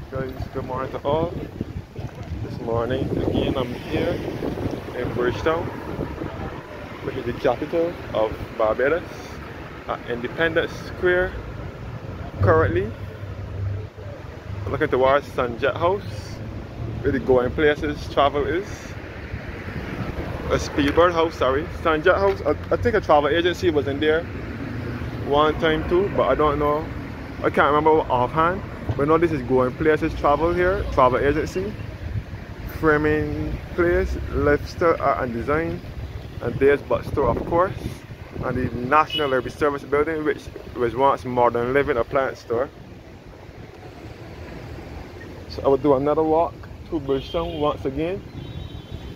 Guys, good morning to all. This morning, again, I'm here in Bridgetown, which is the capital of Barbados, at Independence Square. Currently, looking towards Sunjet House, where the going places travel is. A Speedbird House, sorry. Sunjet House, I think a travel agency was in there one time too, but I don't know. I can't remember offhand. But I know this is going places travel here, travel agency. Framing place, lifestyle art and design, and Days But Store, of course, and the National Library Service building, which was once Modern Living appliance store. So I will do another walk to Bridgetown once again,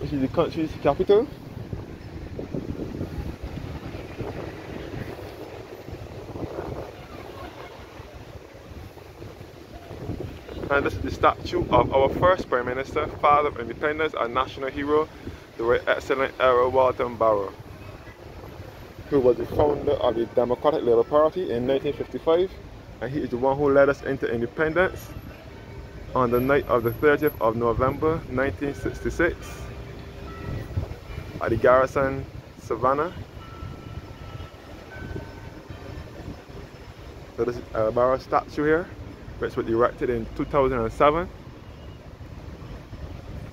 which is the country's capital. And this is the statue of our first Prime Minister, Father of Independence and National Hero, the Right Excellent Bridgetown Barbados, who was the founder of the Democratic Labour Party in 1955, and he is the one who led us into independence on the night of the 30th of November 1966 at the Garrison Savannah. So this is a Barbados statue here, which was erected in 2007.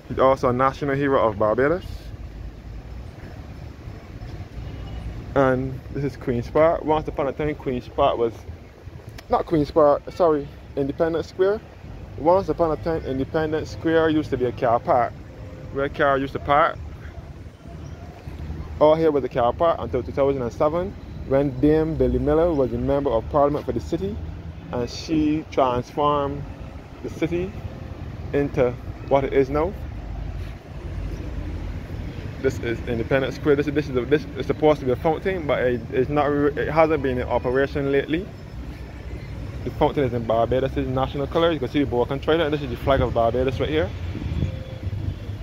He's also a national hero of Barbados. And this is Queen's Park. Once upon a time, Queen's Park was, not Queen's Park, sorry, Independence Square. Once upon a time, Independence Square used to be a car park, where cars used to park. All here was a car park until 2007, when Dame Billy Miller was a member of Parliament for the city, and she transformed the city into what it is now. This is Independence Square. This is supposed to be a fountain, but it hasn't been in operation lately. The fountain is in Barbados' national colors. You can see the boa constrictor, and this is the flag of Barbados right here.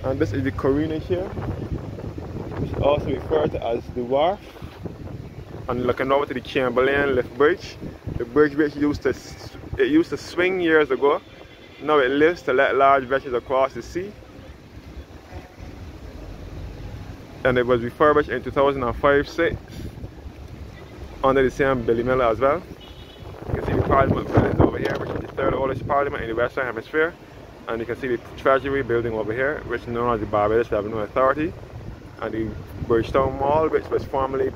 And this is the Corina here, which is also referred to as the wharf. And looking over to the Chamberlain lift bridge. The bridge which used to swing years ago. Now it lifts to let large vessels across the sea. And it was refurbished in 2005-06 under the same Billy Miller as well. You can see the Parliament building over here, which is the third oldest Parliament in the Western Hemisphere. And you can see the Treasury building over here, which is known as the Barbados Revenue Authority. And the Bridgetown Mall, which was formerly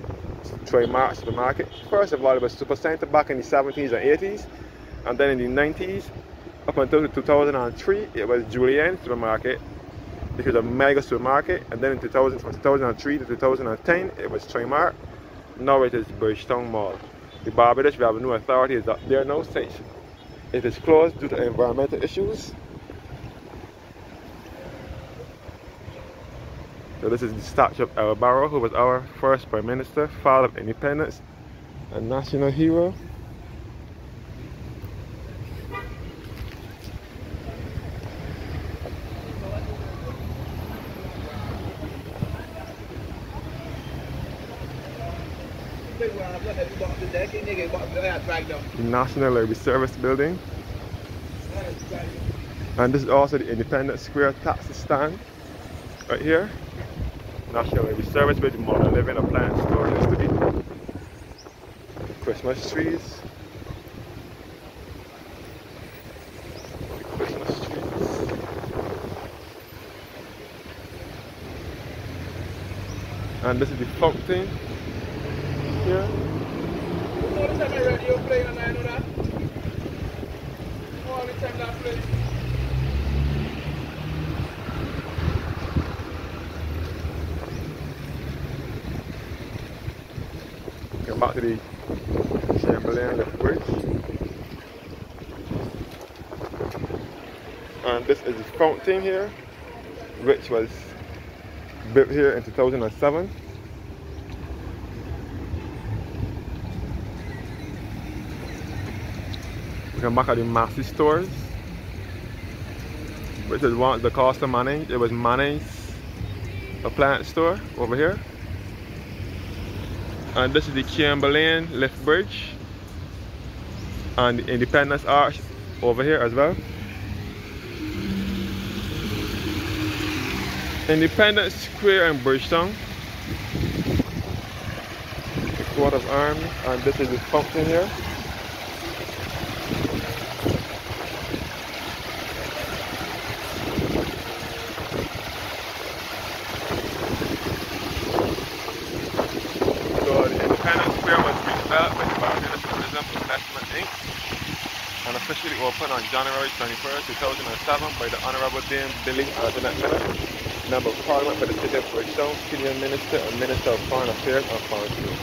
Trimark Supermarket. First of all, it was Super Center back in the 70s and 80s. And then in the 90s, up until 2003, it was Julienne Supermarket. It was a mega supermarket, and then in from 2003 to 2010, it was Trimark. Now it is Bridgetown Mall. The Barbados Revenue Authority is up there now since it is closed due to environmental issues. So this is the statue of El Barrow, who was our first Prime Minister, Father of Independence, a national hero. The National Library Service building. And this is also the Independence Square taxi stand right here. National Library Service with the Modern Living appliance store used to be. The Christmas trees. The Christmas trees. And this is the fountain here. Come back to the Chamberlain lift bridge. And this is the fountain here, which was built here in 2007. We come back at the Massey stores, which is one the Costa Manning. It was Manning's appliance store over here. And this is the Chamberlain lift bridge and the Independence Arch over here as well. Independence Square in Bridgetown. The coat of arms, and this is the fountain here. So the Independence Square was redeveloped by the Barbados Tourism Investment Inc. and officially opened on January 21st, 2007 by the Honorable Dame Billy Antoinette Miller, Member of Parliament for the City of Bridgetown, Senior Minister and Minister of Foreign Affairs and Foreign Trade.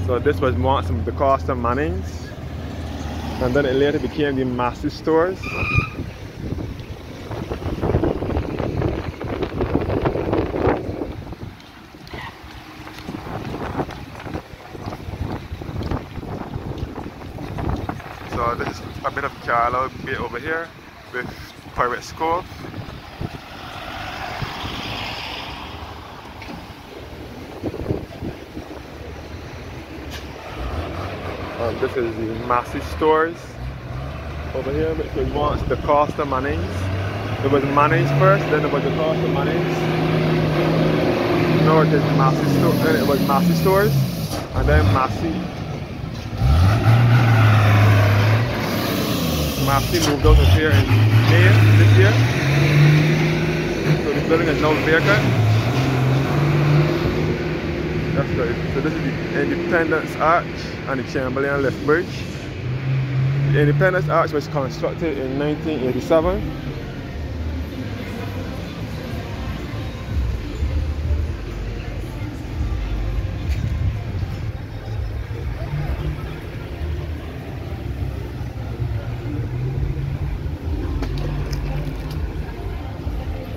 So this was once the Costa Mannings, and then it later became the Massey stores. So this is a bit of Carlo Bay over here with Pirate Cove. This is the Massey stores over here, which was once the Costa Mannings. It was Mannings first, then it was the Costa Mannings. Now it is Massey stores, then it was Massey stores, and then Massey moved out of here in May this year. So the building is now vacant. That's right. So this is the Independence Arch and the Chamberlain Lift Bridge. The Independence Arch was constructed in 1987.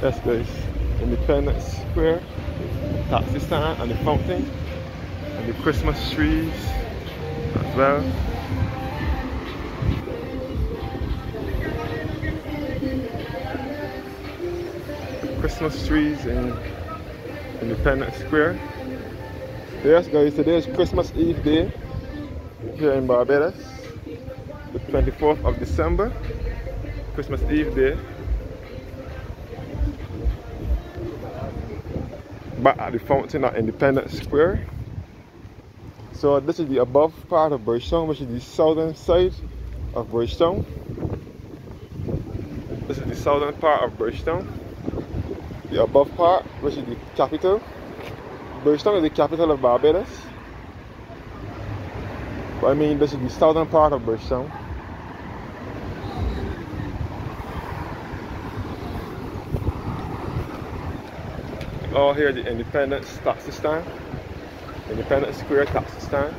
Yes guys, Independence Square, taxi stand and the fountain and the Christmas trees as well. The Christmas trees in Independence Square. Yes guys, today is Christmas Eve day here in Barbados, the 24th of December, Christmas Eve day. Back at the fountain at Independence Square. So this is the above part of Bridgetown, which is the southern side of Bridgetown. This is the southern part of Bridgetown. The above part, which is the capital. Bridgetown is the capital of Barbados. But I mean, this is the southern part of Bridgetown. Oh, here the Independence taxi stand, Independence Square taxi stand.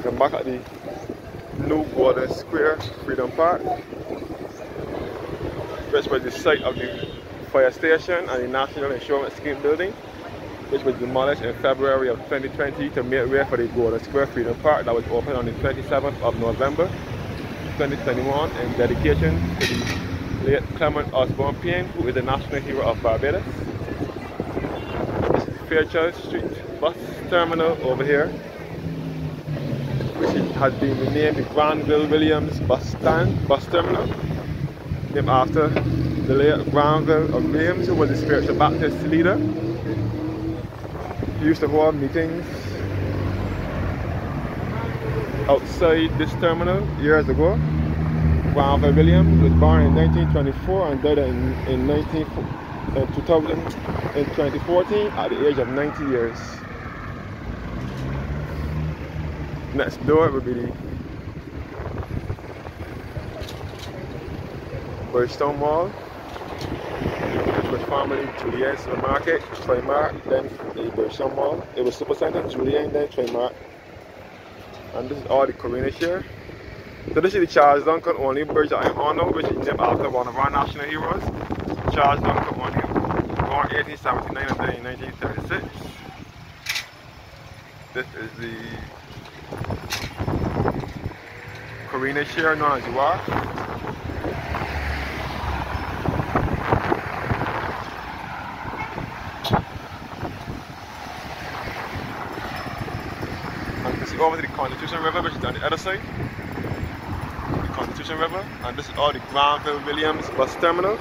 Come back at the New Border Square Freedom Park, which was the site of the fire station and the National Insurance Scheme building, which was demolished in February of 2020 to make way for the Golden Square Freedom Park that was opened on the 27th of November 2021 in dedication to the late Clement Osborne Payne, who is the national hero of Barbados. This is Fairchild Street bus terminal over here, which has been renamed the Granville Williams bus terminal, named after the late Granville Williams, who was the spiritual Baptist leader. He used to hold meetings outside this terminal years ago. Granville Williams was born in 1924 and died in 2014 at the age of 90 years. Next door would be the Bridgetown Mall, which was formerly Julienne Supermarket, Primark, then the Bridgetown Mall. It was Supercenter, Julienne, then Primark. And this is all the Koreanish here. So this is the Charles Duncan only bridge that I'm on now, which is named after one of our national heroes. Charles Duncan only, born 1879 and died in 1936. This is the Carina Share known as the Wharf. And this is over to the Constitution River, which is on the other side. The Constitution River, and this is all the Granville Williams bus terminal.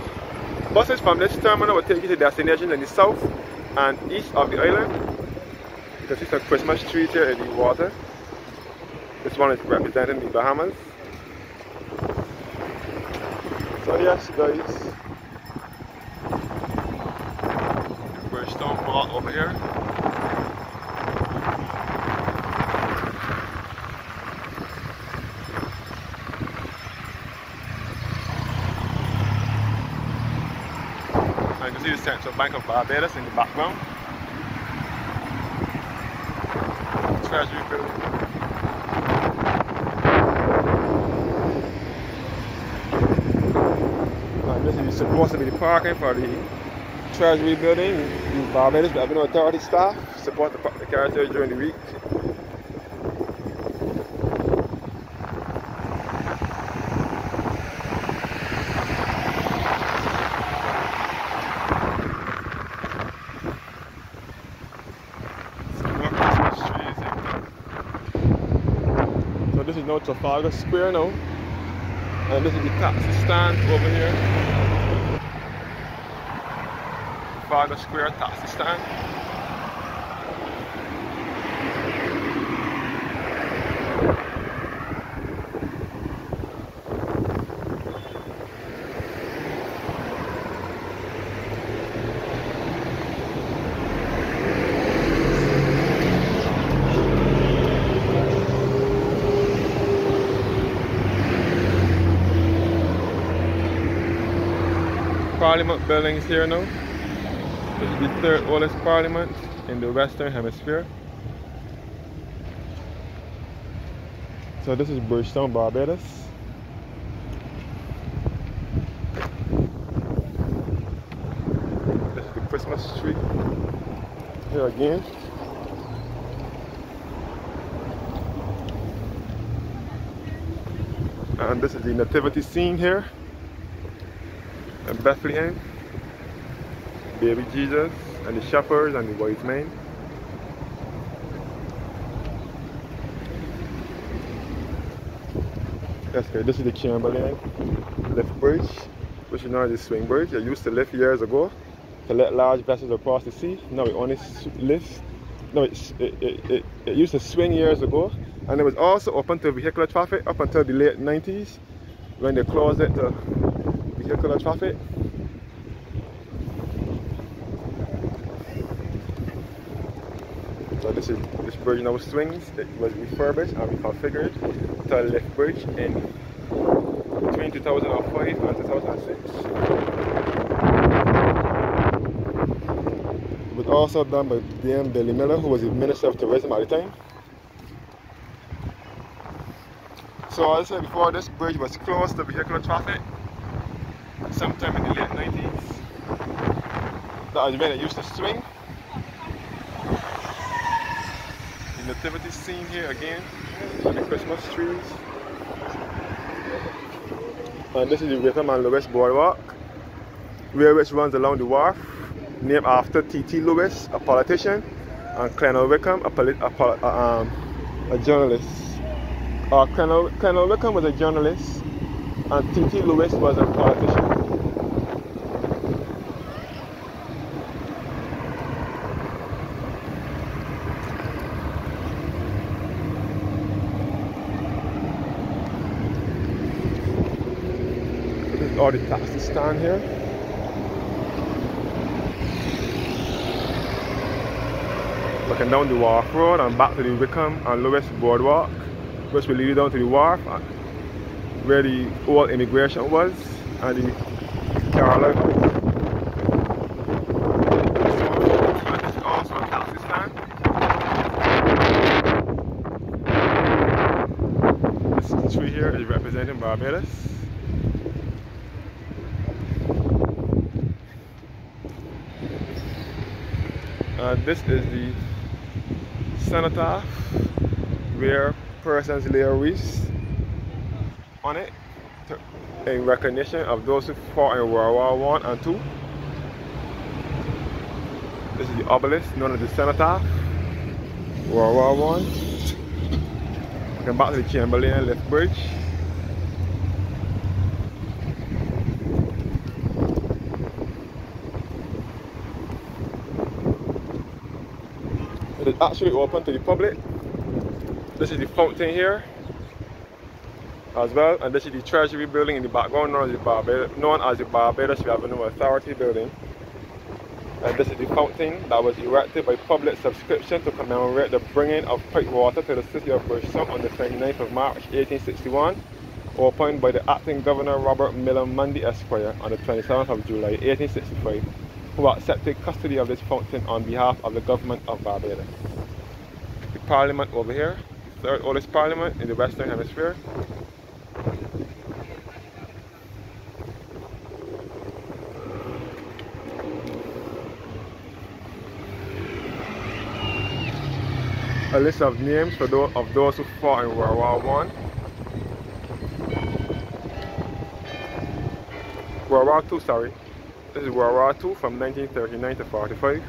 Buses from this terminal will take you to destinations in the south and east of the island. You can see some Christmas trees here in the water. This one is representing the Bahamas. So yes guys, Bridgetown Park over here. And you can see the Central Bank of Barbados in the background. Treasury building. And this is supposed to be the parking for the Treasury building in Barbados. We have no authority staff support the cars there during the week. So this is now Trafalgar Square now, and this is the taxi stand over here. Trafalgar Square taxi stand. Parliament buildings here now. This is the third oldest parliament in the Western Hemisphere. So this is Bridgetown, Barbados. This is the Christmas tree here again. And this is the nativity scene here in Bethlehem. Baby Jesus and the shepherds and the wise men. Yes, okay, this is the Chamberlain lift bridge, which is now the swing bridge. It used to lift years ago to let large vessels across the sea. Now it only lifts. No, it used to swing years ago, and it was also open to vehicular traffic up until the late 90s when they closed it to vehicular traffic. So this bridge now swings. It was refurbished and reconfigured to a lift bridge in between 2005 and 2006. It was also done by D.M. Billy Miller, who was the Minister of Tourism at the time. So as I said before, this bridge was closed to vehicular traffic sometime in the late 90s. That was when it used to swing. Nativity scene here again, and the Christmas trees. And this is the Wickham and Lewis Boardwalk, which runs along the wharf, named after T.T. Lewis, a politician, and Clennell Wickham, a journalist. Clennell Wickham was a journalist, and T.T. Lewis was a politician. Or the taxi stand here. Looking down the wharf road and back to the Wickham and Lewis Boardwalk, which will lead you down to the wharf where the old immigration was and the Carolina. And this is also a taxi stand. This is the tree here is representing Barbados. This is the cenotaph where persons lay wreaths on it in recognition of those who fought in World War I and II. This is the obelisk known as the cenotaph, World War I. Come back to the Chamberlain lift bridge. It is actually open to the public. This is the fountain here as well, and this is the Treasury building in the background known as the Barbados Revenue Authority building. And this is the fountain that was erected by public subscription to commemorate the bringing of piped water to the city of Bridgetown on the 29th of March 1861, opened by the acting Governor Robert Miller Mundy Esquire on the 27th of July 1865, who accepted custody of this fountain on behalf of the government of Barbados. The Parliament over here, the third oldest Parliament in the Western Hemisphere. A list of names for those who fought in World War I. World War II, sorry. This is World War II from 1939 to 45.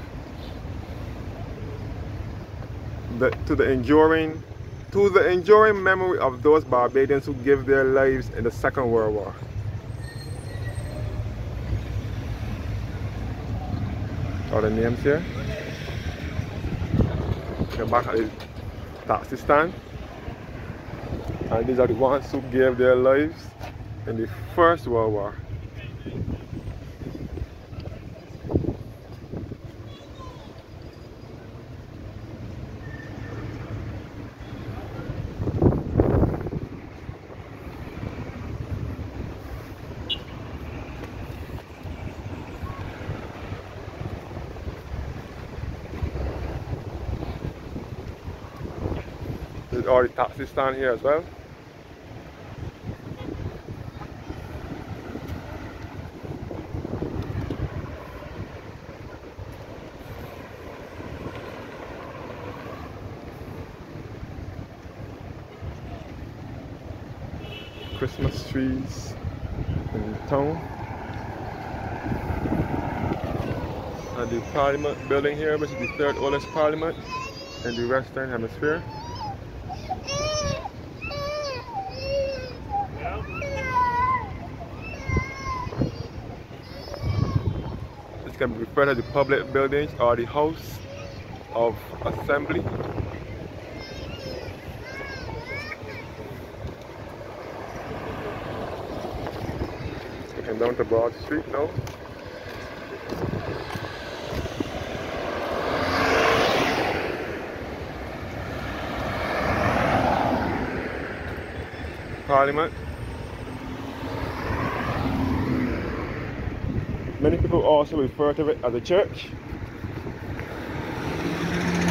To the enduring memory of those Barbadians who gave their lives in the Second World War. All the names here. Go back at the taxi stand, and these are the ones who gave their lives in the First World War. There's already taxi stand here as well. Christmas trees in the town. And the Parliament building here, which is the third oldest Parliament in the Western Hemisphere. This can be referred as the public buildings or the House of Assembly. Looking down to Broad Street now. Parliament. Many people also refer to it as a church.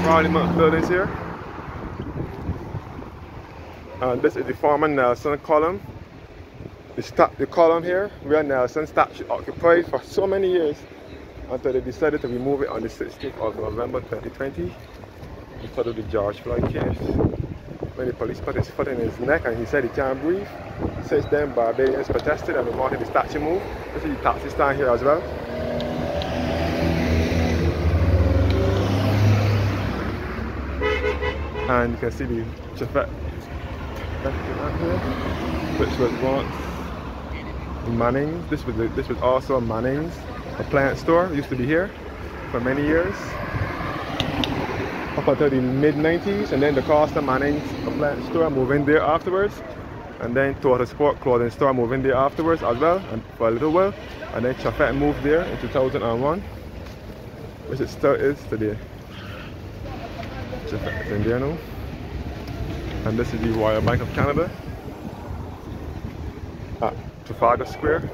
Parliament buildings here. And this is the former Nelson column. The column here where Nelson's statue occupied for so many years until they decided to remove it on the 16th of November 2020 because of the George Floyd case. When the police put his foot in his neck and he said he can't breathe. Since then, Barbadians protested and we wanted the statue moved. This is the taxi stand here as well. And you can see the Chafet here, which was once Manning's. This was also Manning's appliance store. It used to be here for many years, up until the mid-90s, and then the Costa Manning's appliance store moved in there afterwards, and then Total Sport clothing store moved in there afterwards as well, and for a little while, and then Chafet moved there in 2001, which it still is today. Chafet is in there now, and this is the Royal Bank of Canada at Trafalgar Square.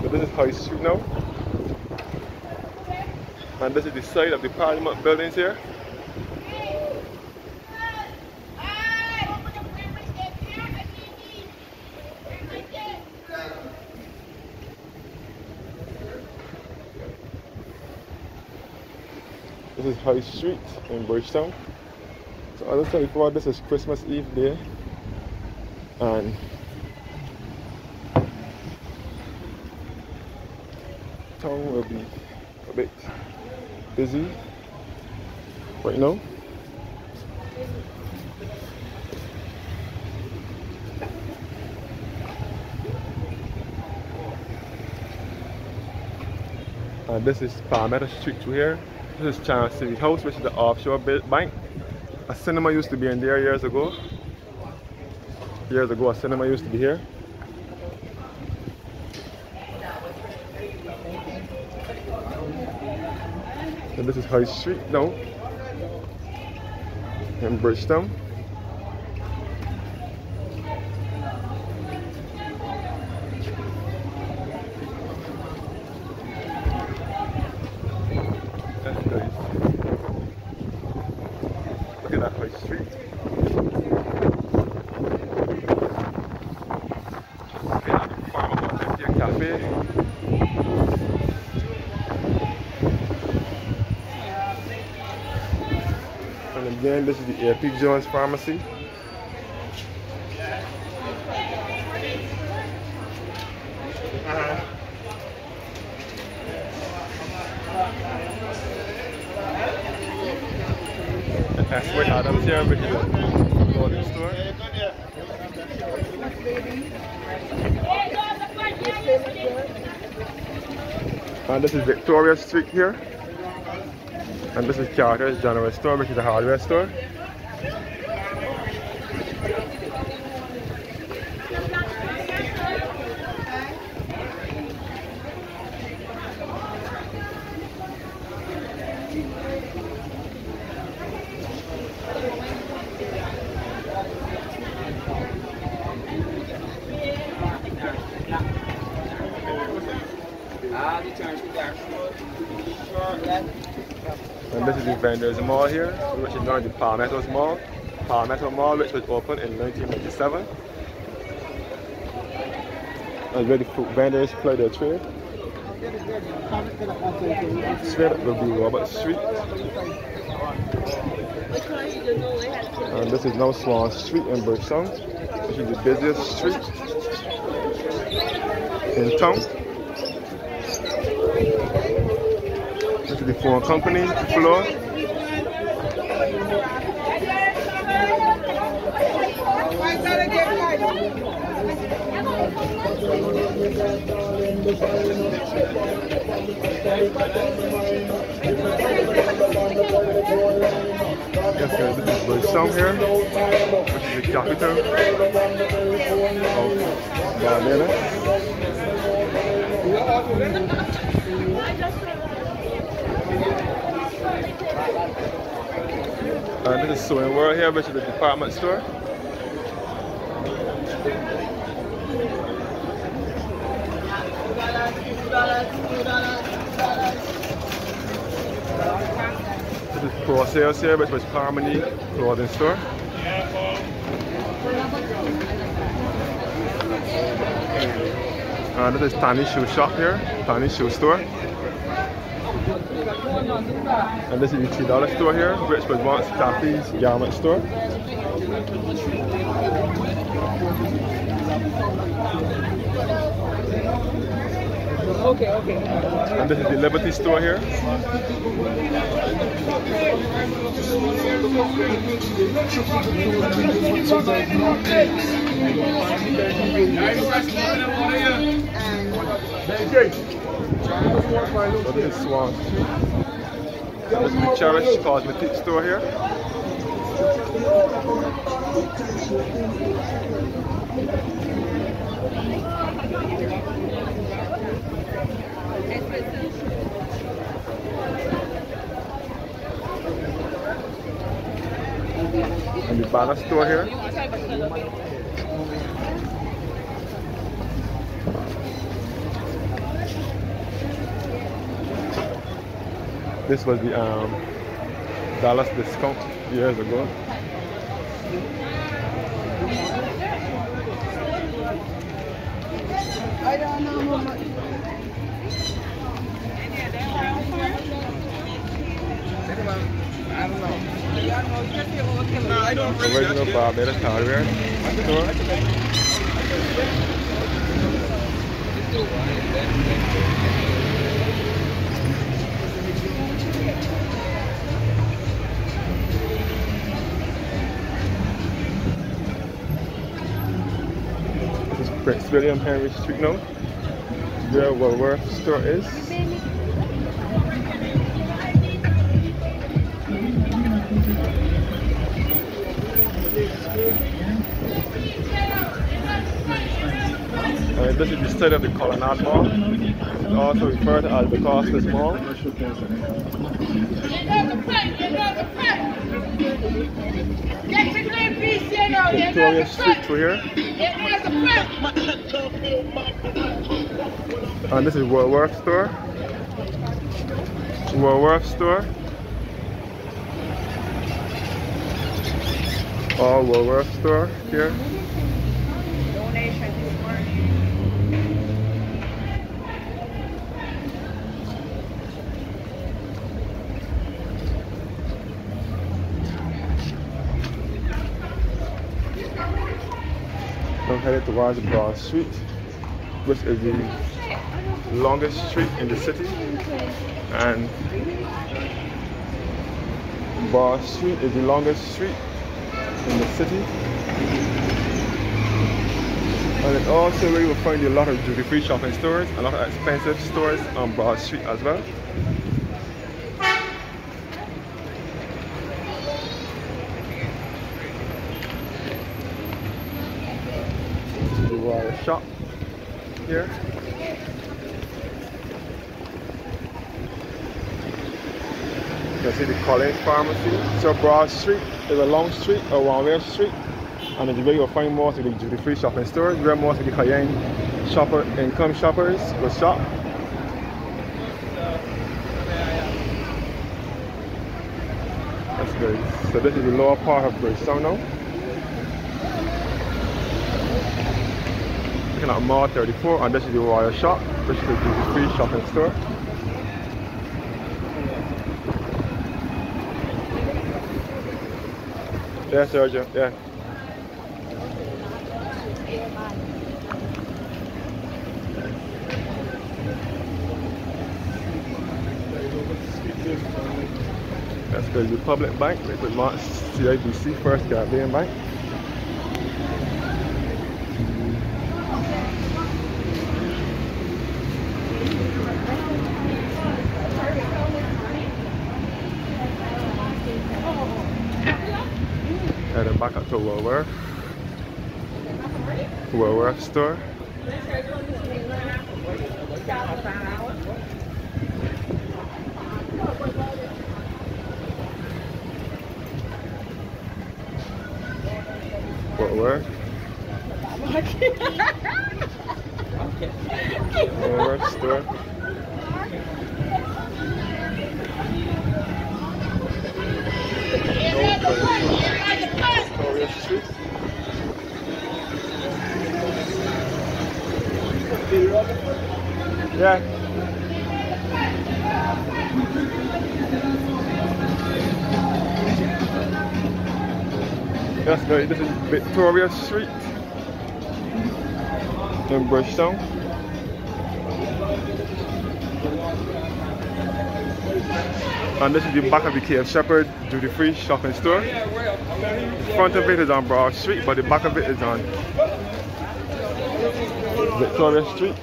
But this is High Street now. And this is the side of the Parliament buildings here. This is High Street in Bridgetown. So as I said before, this is Christmas Eve day, and town will be a bit busy right now. And this is Palmetto Street through here. This is China City House, which is the offshore bank. A cinema used to be in there years ago. Years ago, a cinema used to be here. And this is High Street now in Bridgetown. That's nice. Look at that High Street. Okay, Farmer Cafe. And again, this is the AP Jones Pharmacy. That's what Adam's here, which is a clothing store. And this is Victoria Street here. And this is Carter's General Store, which is a hardware store. And this is the Vendors Mall here, which is now the Palmetto Mall. Palmetto Mall, which was opened in 1997. And where the food vendors play their trade. Straight up will be Robert Street. And this is now Swan Street in Bridgetown, which is the busiest street in town. This is the phone company floor. Yes, guys, this is Bridgetown here, which is the capital of Barbados. And this is Sewing World here, which is the department store. This is Pro Sales here, which was Harmony Clothing Store. And this is Tiny Shoe Shop here, Tiny Shoe Store. And this is the $3 store here, which was once Taffy's Garment Store. Okay. And this is the Liberty store here. So this is Swan Street. This is the Cherish Cosmetic store here. And the banner store here. This was the Dallas discount years ago. I don't know how much. I don't know. Original Barbados hardware store. This is Prince William Henry Street now, where Woolworth store is. This is the site of the Colonnade Mall. It's also referred to as the Costas Mall. Victoria Street through here. And this is Woolworth store. Woolworth store. All Woolworth store here. I'm headed towards Broad Street, which is the longest street in the city, and Broad Street is the longest street in the city, and it's also where you will find a lot of duty-free shopping stores, a lot of expensive stores on Broad Street as well. A shop here. You can see the Collins Pharmacy. So Broad Street is a long street, a one-way street, and it's where you'll find most of the duty-free shopping stores, where most of the high-end income shoppers will shop. That's good. So this is the lower part of Bridgetown now. Looking at Mall 34, and this is the Royal Shop, which is the duty-free shopping store. Yeah, Sergio, yeah. That's the Republic Bank, they put marked CIBC, First Caribbean Bank. Heading back up to Woolworth store. Woolworth store. Street. Yeah. That's great. This is Victoria Street in Bridgetown. And this is the back of the KF Shepherd duty-free shopping store. The front of it is on Broad Street, but the back of it is on Victoria Street.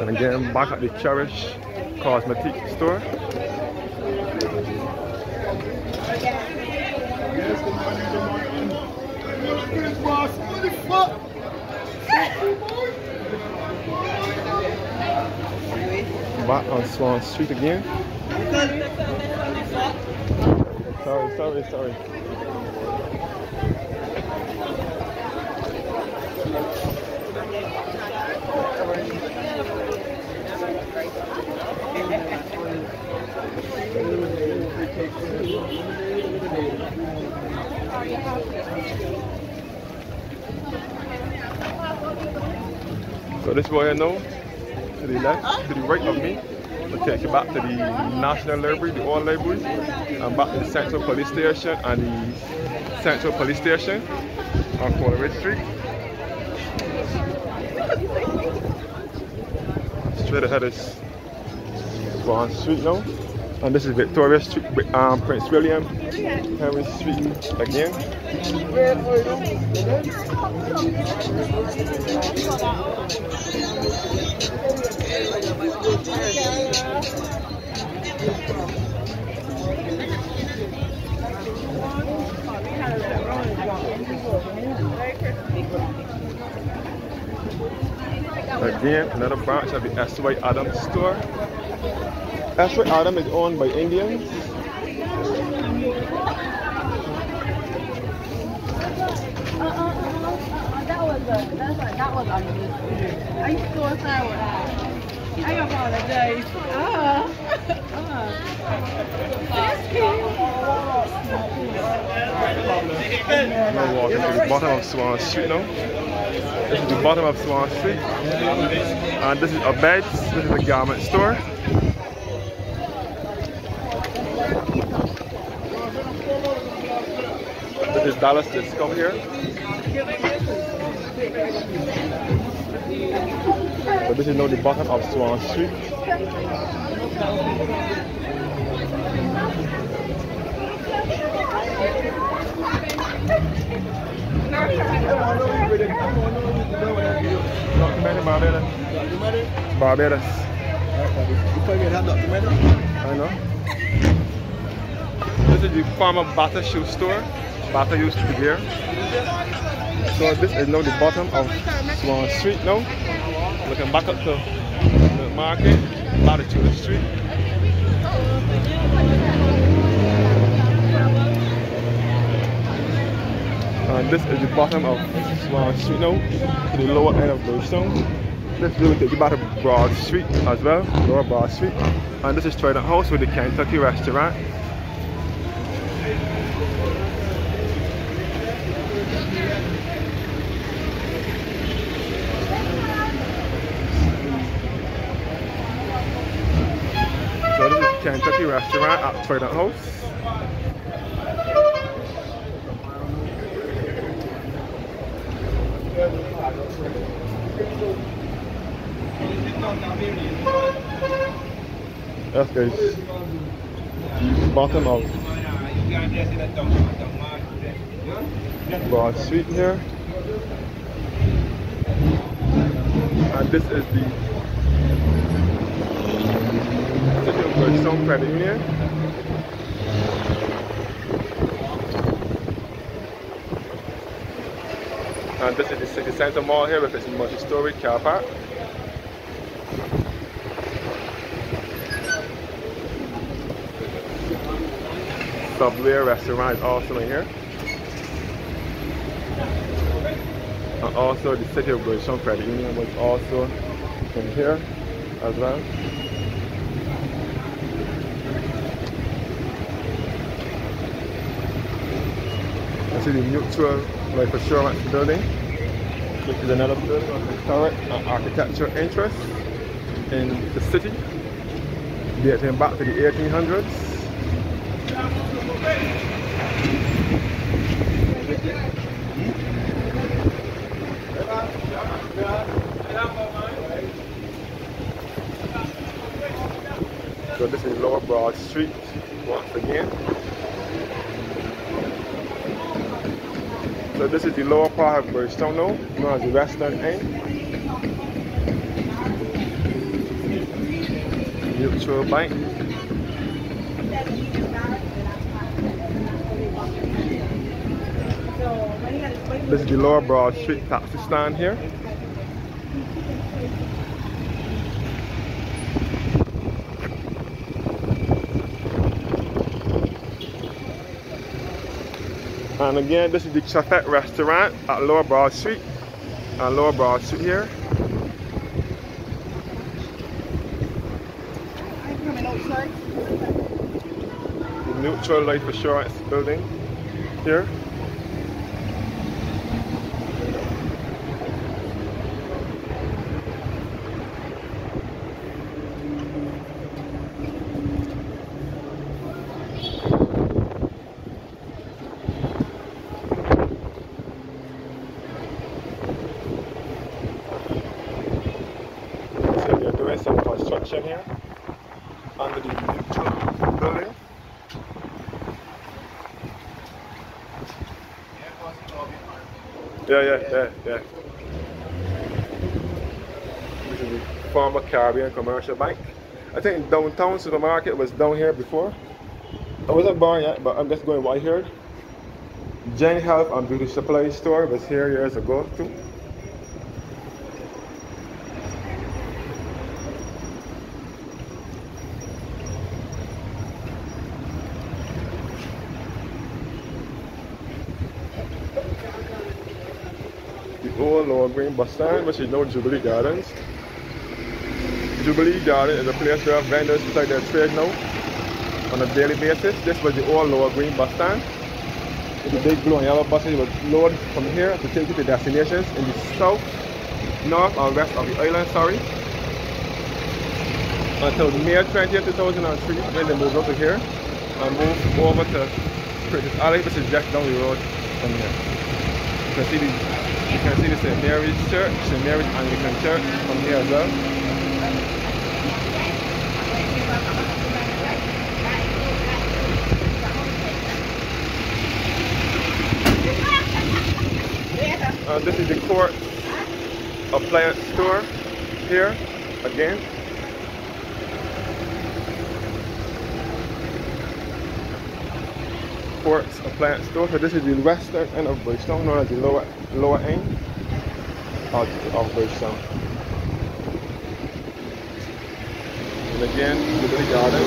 And again, back at the Cherish Cosmetic store. Back on Swan Street again. Sorry. So this way I know, to the left, to the right of me, will take you back to the National Library, the old library, and back to the Central Police Station and the Central Police Station on Coleridge Street. Straight ahead is Swan Street now. And this is Victoria Street, Prince William, Henry Street again. Again, another branch of the S.Y. Adams store. S.Y. Adams is owned by Indians. That was unbelievable. I'm so sorry. I apologize. We're walking to the bottom of Swan Street now. This is the bottom of Swan Street. And this is a bed. This is a garment store. This is Dallas Disco here. So this is now the bottom of Swan Street. Barbados. I know. This is the former Bata shoe store. Bata used to be here. So this is now the bottom of Swan Street now. Looking back up to the market, Bata to Street. And this is the bottom of Swan Street now, to the lower end of Bridgetown. This will take you back to Broad Street as well, Lower Broad Street. And this is Trident House with the Kentucky restaurant. So this is Kentucky restaurant at Trident House. That's guys, bottom of Broad Street here. And this is the City of Bridgetown Credit Union. And this is the city center mall here with its multi-story car park. Subway restaurant is also in here. And also the City of Bridgetown Credit Union was also in here as well. I see the Mutual Life Assurance building, which is another building of historic and architectural interest in the city, dating back to the 1800s. So this is Lower Broad Street once again. So this is the lower part of Bridgetown now, known as the Western End. Mutual Bank. This is the Lower Broad Street taxi stand here. And again, this is the Chafet restaurant at Lower Broad Street. And Lower Broad Street here. The Mutual Life Assurance building here. section here under the neutral building. Yeah. This is the former Caribbean Commercial Bank. I think downtown supermarket was down here before. I wasn't born yet, but I'm just going by here. Jane Health and Beauty Supply Store was here years ago too. The old Lower Green bus stand, which is now Jubilee Gardens. Jubilee Garden is a place where vendors sell their trade now on a daily basis. This was the old Lower Green bus stand. The big blue and yellow buses would load from here to take you to destinations in the south, north and west of the island, until May 20th, 2003, when they moved up to here and moved over to Princess Alley, which is just down the road from here. You can see the St. Mary's Church, St. Mary's Anglican Church from here as well. This is the Court Appliance Store here again. Quartz Appliance Store. So this is the western end of Bridgetown, known as the lower end of Bridgetown. And again, Jubilee Garden.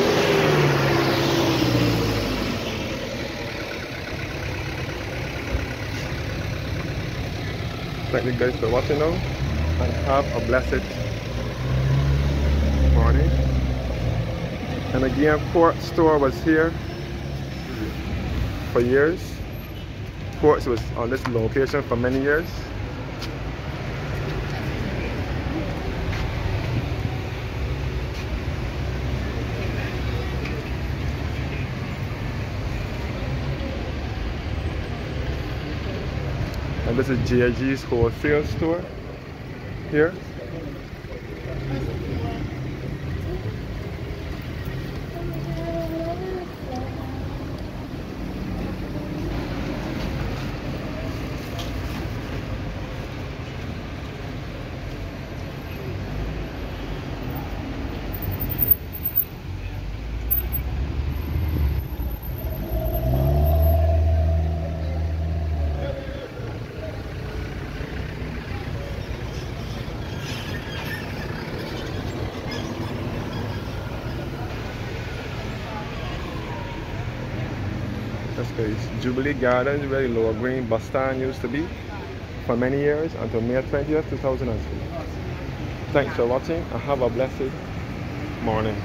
Thank you guys for watching now, and have a blessed morning. And again, Quartz store was here for years. Quartz was on this location for many years. And this is JG's wholesale store here. It's Jubilee Gardens, where the Lower Green bus stand used to be for many years until May 20th, 2003. Thanks for watching and have a blessed morning.